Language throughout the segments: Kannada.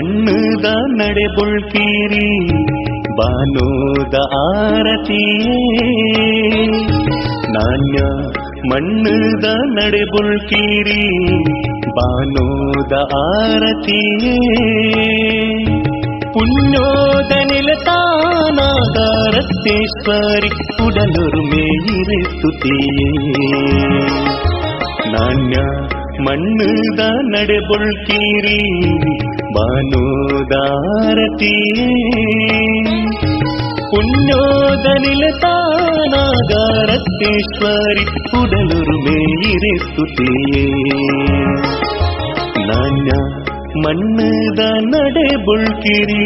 ಮಣ್ಣದ ನಡೆ ಬುಳ್ಕೀರಿ ಬಾನೋದ ಆರತಿಯೇ ನಾಣ್ಯ ಮಣ್ಣದ ನಡೆ ಬುಳ್ಕೀರಿ ಬಾನೋದ ಆರತಿಯೇ ಪುಣ್ಯೋದ ನಿಲತಾನಾಗಾರತ್ತೇಶ್ವರಿ ಉಡಲೊರುಮೇಯಿರೆ ಸ್ತುತಿಯೇ ನಾಣ್ಯ ಮಣ್ಣದ ನಡೆ ಬುಳ್ಕೀರಿ ಬಾನೋದಾರತಿಯೇ ಪುಣ್ಯೋದ ನಿಲತಾನಾಗಾರತ್ತೇಶ್ವರಿ ಉಡಲೊರುಮೇಯಿರೆ ಸ್ತುತಿಯೇ ನಾಣ್ಯ ಮಣ್ಣದ ನಡೆ ಬುಳ್ಕಿರಿ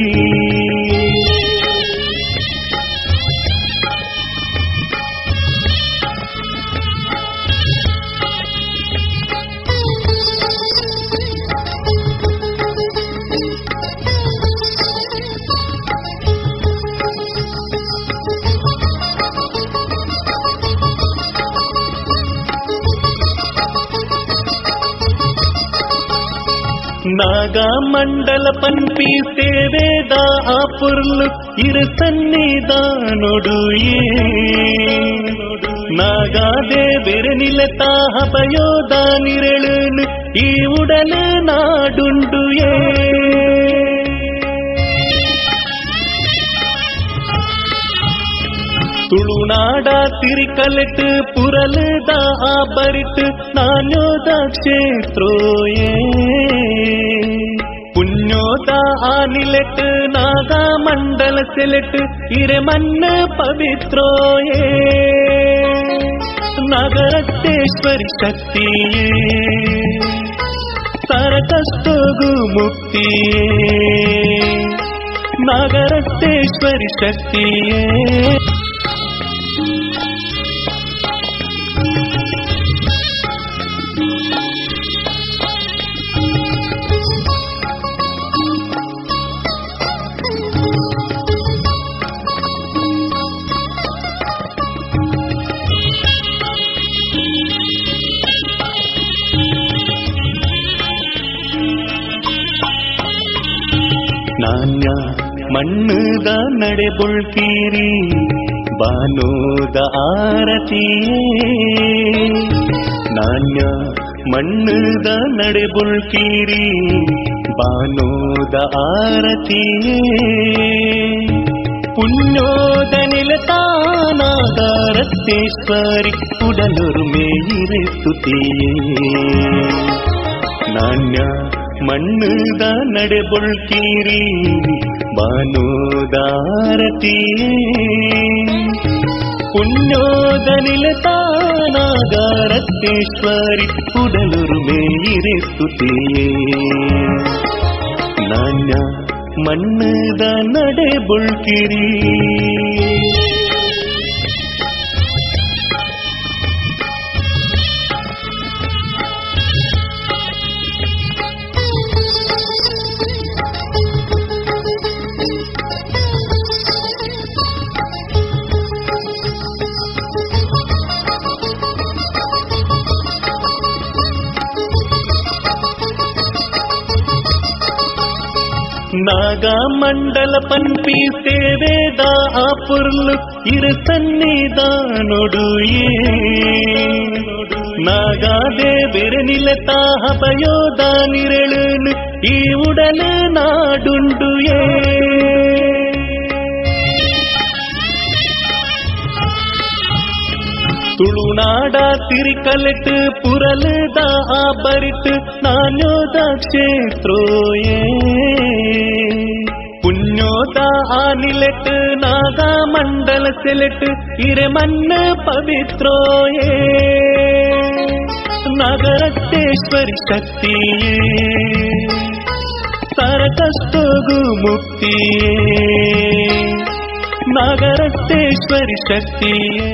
ನಾಗಾ ಮಂಡಲ ಪನ್ಪಿ ಸೇವೇದ ಆಪುರ್ಲು ಇರು ಸನ್ನಿಧ ನೋಡುಯೇ ನಾಗಾದೆ ಬೆರೆ ನಿಲತಾ ಹಬಯೋದ ನಿರಳು ಈ ಉಡಲು ನಾಡುಂಡುಯೇ ತುಳುನಾಡ ತಿರಿಕಲೆಟ್ ಪುರಲದ ಆಬರಿಟ್ ನಾನ್ಯೋದ ಕ್ಷೇತ್ರೋಯೇ ಪುಣ್ಯೋದ ಆನಿಲೆಟ್ ನಾಗಾ ಮಂಡಲ ಸೆಲೆಟ್ ಇರೆ ಮನ್ನ ಪವಿತ್ರೋಯೇ ನಾಗರತ್ತೇಶ್ವರಿ ಶಕ್ತಿಯೇ ಸರಕಷ್ಟೋಗು ಮುಕ್ತಿಯೇ ನಾಗರತ್ತೇಶ್ವರಿ ಶಕ್ತಿಯೇ ನಾಣ್ಯ ಮಣ್ಣದ ನಡೆ ಬುಳ್ಕೀರಿ ಬಾನೋದ ಆರತಿಯೇ ನಾಣ್ಯ ಮಣ್ಣದ ನಡೆ ಬುಳ್ಕೀರಿ ಬಾನೋದ ಆರತಿಯೇ ಪುಣ್ಯೋದ ನಿಲತಾನಾಗಾರತ್ತೇಶ್ವರಿ ಉಡಲೊರುಮೇಯಿರೆ ಸ್ತುತಿಯೇ ನಾಣ್ಯ ಮಣ್ಣದ ನಡೆ ಬುಳ್ಕೀರಿ ಬಾನೋದಾರತಿಯೇ ಪುಣ್ಯೋದ ನಿಲತಾನಾಗಾರತ್ತೇಶ್ವರಿ ಉಡಲೊರುಮೇಯಿರೆ ಸ್ತುತಿಯೇ ನಾಣ್ಯ ಮಣ್ಣದ ನಡೆ ಬುಳ್ಕಿರಿ ನಾಗಾ ಮಂಡಲ ಪನ್ಪಿ ಸೇವೇದ ಆಪುರ್ಲು ಇರು ಸನ್ನಿಧ ನೋಡುಯೇ ನಾಗಾದೆ ಬೆರೆ ನಿಲತಾ ಹಬಯೋದ ನಿರಳು ಈ ಉಡಲು ನಾಡುಂಡುಯೇ ತುಳುನಾಡ ತಿರಿಕಲೆಟ್ ಪುರಲದ ಆಬರಿಟ್ ನಾನ್ಯೋದ ಕ್ಷೇತ್ರೋಯೇ ಪುಣ್ಯೋದ ಆನಿಲೆಟ್ ನಾಗಾ ಮಂಡಲ ಸೆಲೆಟ್ ಇರೆ ಮನ್ನ ಪವಿತ್ರೋಯೇ ನಾಗರತ್ತೇಶ್ವರಿ ಶಕ್ತಿಯೇ ಸರಕಷ್ಟೋಗು ಮುಕ್ತಿಯೇ ನಾಗರತ್ತೇಶ್ವರಿ ಶಕ್ತಿಯೇ